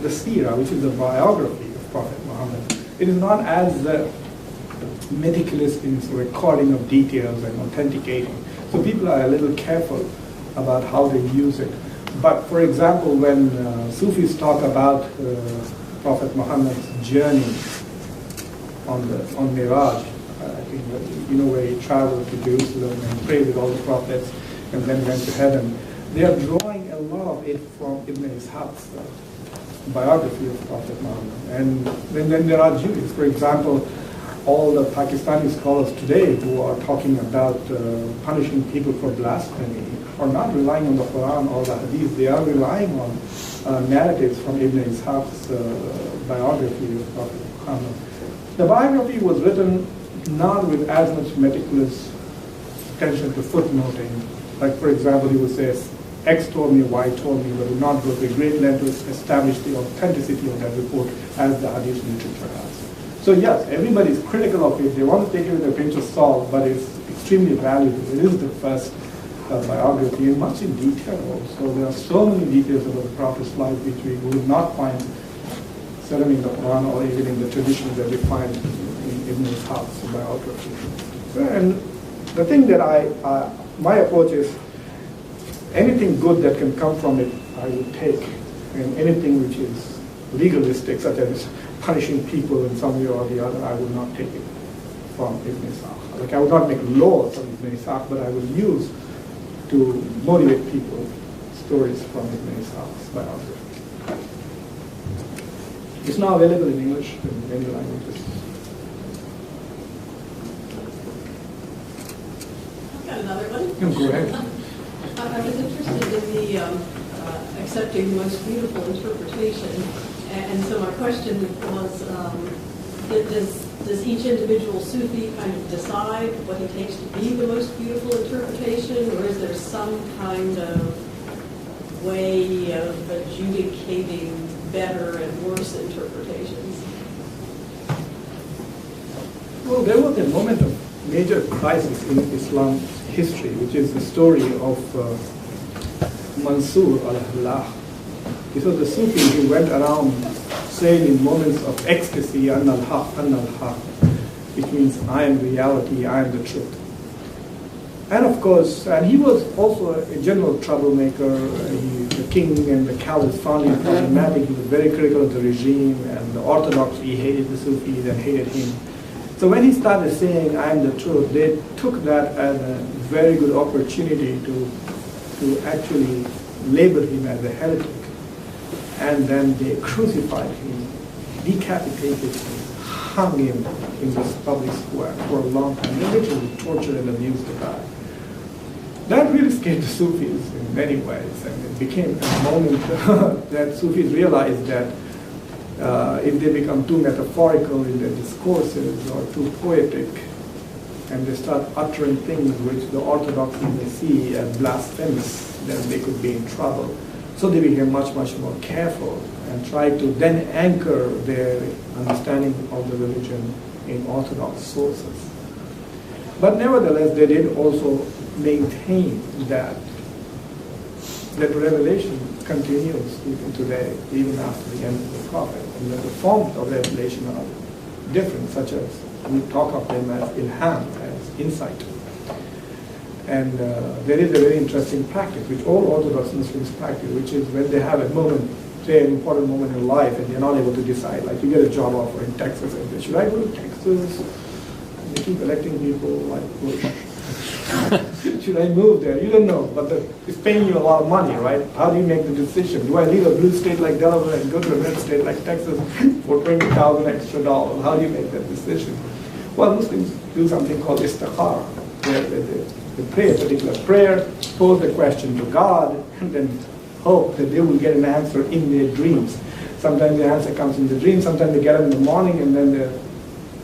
the seerah, which is the biography of Prophet Muhammad. It is not as meticulous in its recording of details and authenticating. So people are a little careful about how they use it. But for example, when Sufis talk about Prophet Muhammad's journey on Miraj, I think you know, where he traveled to Jerusalem and prayed with all the prophets and then went to heaven, they are drawing a lot of it from Ibn Ishaq's biography of Prophet Muhammad. And then there are Jews, for example, all the Pakistani scholars today who are talking about punishing people for blasphemy are not relying on the Quran or the Hadith. They are relying on narratives from Ibn Ishaq's biography of Prophet Muhammad. The biography was written not with as much meticulous attention to footnoting. Like, for example, he would say, X told me, Y told me, but would not go to a great length to establish the authenticity of that report as the Hadith literature has. So yes, everybody is critical of it. They want to take it with a pinch of salt, but it's extremely valuable. It is the first biography, and much in detail also. There are so many details about the Prophet's life which we would not find certainly in the Quran or even in the traditions that we find in Ibn Ishaq's biography. And the thing that my approach is, anything good that can come from it, I would take, and anything which is legalistic, such as punishing people in some way or the other, I would not take it from Ibn Ishaq. Like, I would not make laws from Ibn Ishaq, but I would use to motivate people stories from Ibn Ishaq's biography. It's now available in English and many languages. I've got another one. No, go ahead. I was interested in the accepting the most beautiful interpretation, and so my question was, does each individual Sufi kind of decide what he takes to be the most beautiful interpretation, or is there some kind of way of adjudicating better and worse interpretations? Well, there was a moment of major crisis in Islam's history, which is the story of Mansur al-Hallah. This was the Sufi who went around saying in moments of ecstasy, An al-Haq, An al-Haq, which means I am reality, I am the truth. And of course, and he was also a general troublemaker. The king and the caliphs found him problematic. He was very critical of the regime, and the Orthodox, he hated the Sufis and hated him. So when he started saying, I am the truth, they took that as a very good opportunity to actually label him as a heretic. And then they crucified him, decapitated him, hung him in this public square for a long time. They literally tortured and abused the guy. That really scared the Sufis in many ways, and it became a moment that Sufis realized that if they become too metaphorical in their discourses or too poetic, and they start uttering things which the orthodoxy may see as blasphemous, then they could be in trouble. So they became much, much more careful and tried to then anchor their understanding of the religion in orthodox sources. But nevertheless, they did also maintain that revelation continues even today, even after the end of the prophet, and that the forms of revelation are different, such as we talk of them as ilham, as insight. And there is a very interesting practice which all Orthodox Muslims practice, which is when they have a moment, say an important moment in life, and they're not able to decide. Like you get a job offer in Texas, and they, should I go to Texas? And they keep electing people like Bush. Should I move there? You don't know, but it's paying you a lot of money, right? How do you make the decision? Do I leave a blue state like Delaware and go to a red state like Texas for $20,000 extra dollars? How do you make that decision? Well, Muslims do something called istikhara, where they pray a particular prayer, pose a question to God, and then hope that they will get an answer in their dreams. Sometimes the answer comes in the dream, sometimes they get up in the morning, and then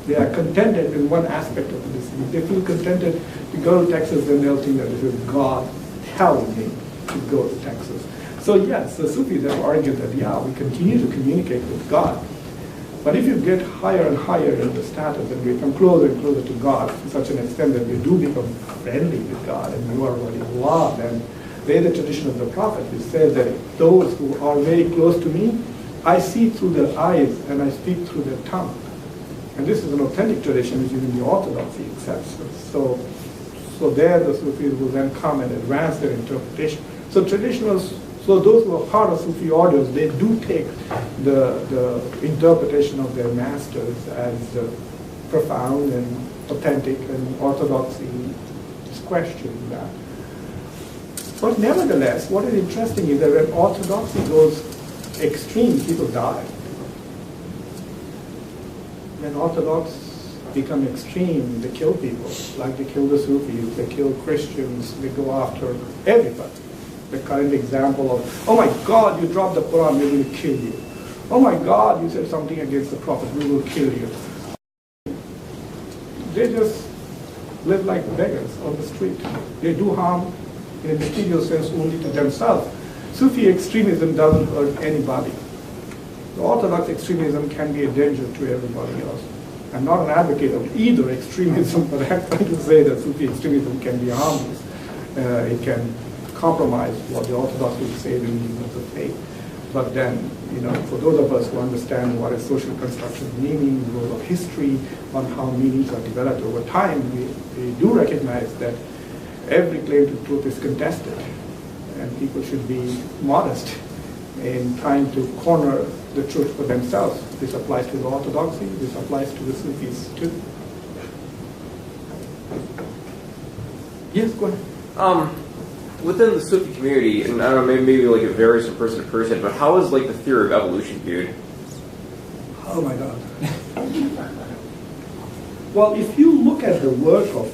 they are contented in one aspect of this. If they feel contented to go to Texas, then they'll think that this is God telling me to go to Texas. So yes, the Sufis have argued that, yeah, we continue to communicate with God. But if you get higher and higher in the status and we come closer and closer to God to such an extent that you do become friendly with God and you are really loved, and there is the tradition of the Prophet which says that those who are very close to me, I see through their eyes and I speak through their tongue. And this is an authentic tradition which even the Orthodoxy accepts. So there the Sufis will then come and advance their interpretation. So traditionals, so those who are part of Sufi orders, they do take the interpretation of their masters as profound and authentic, and Orthodoxy is questioning that. But nevertheless, what is interesting is that when Orthodoxy goes extreme, people die. When Orthodox become extreme, they kill people, like they kill the Sufis, they kill Christians, they go after everybody. The current example of, oh my God, you dropped the Quran, we will kill you. Oh my God, you said something against the Prophet, we will kill you. They just live like beggars on the street. They do harm in a material sense only to themselves. Sufi extremism doesn't hurt anybody. The Orthodox extremism can be a danger to everybody else. I'm not an advocate of either extremism, but I'm trying to say that Sufi extremism can be harmless. It can compromise what the Orthodox would say the meaning of the faith. But then, for those of us who understand what is social construction meaning, the role of history, on how meanings are developed over time, we do recognize that every claim to truth is contested, and people should be modest in trying to corner the truth for themselves. This applies to the Orthodoxy, this applies to the Sufis too. Yes, go ahead. Within the Sufi community, and I don't know, maybe like it varies from person to person, but how is like the theory of evolution viewed? Oh my God. Well, if you look at the work of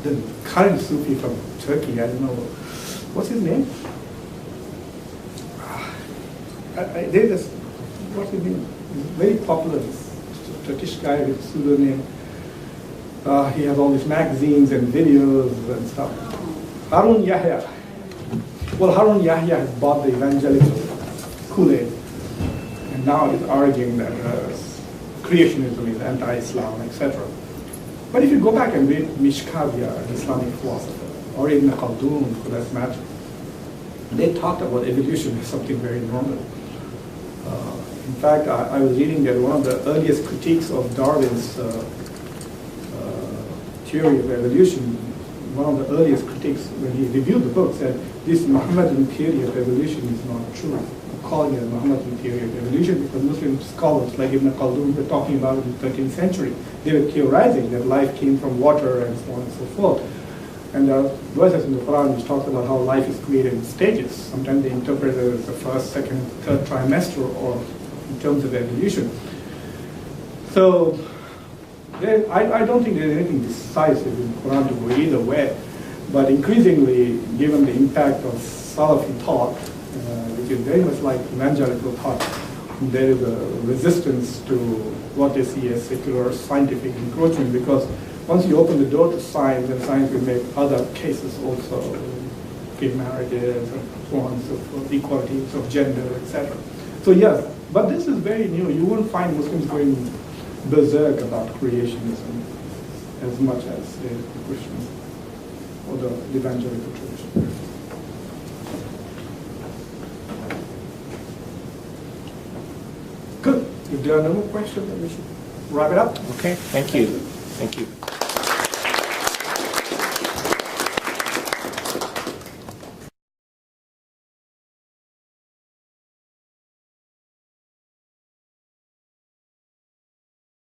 the current Sufi from Turkey, I don't know, what's his name? There's this, what's his name? Very popular, this Turkish guy with pseudonym. He has all these magazines and videos and stuff. Harun Yahya. Well, Harun Yahya has bought the evangelical Kool-Aid, and now he's arguing that creationism is anti-Islam, etc. But if you go back and read Mishkavia, an Islamic philosopher, or Ibn Khaldun, for that matter, they talked about evolution as something very normal. In fact, I was reading that one of the earliest critiques of Darwin's theory of evolution, one of the earliest critics, when he reviewed the book, said, this Muhammadan theory of evolution is not true. I'm calling it a Muhammadan theory of evolution because Muslim scholars like Ibn Khaldun were talking about it in the 13th century. They were theorizing that life came from water and so on and so forth. And there are verses in the Quran which talks about how life is created in stages. Sometimes they interpret it as the first, second, third trimester, or in terms of evolution. So I don't think there's anything decisive in the Quran to go either way. But increasingly, given the impact of Salafi thought, which is very much like evangelical thought, there is a resistance to what they see as secular scientific encroachment, because once you open the door to science, then science will make other cases also, gay marriages, and so on, so forth, equalities of gender, etc. So yes, but this is very new. You won't find Muslims going berserk about creationism as much as say, the Christians or the evangelical tradition. Good. If there are no more questions, then we should wrap it up. Okay, thank you. Thank you.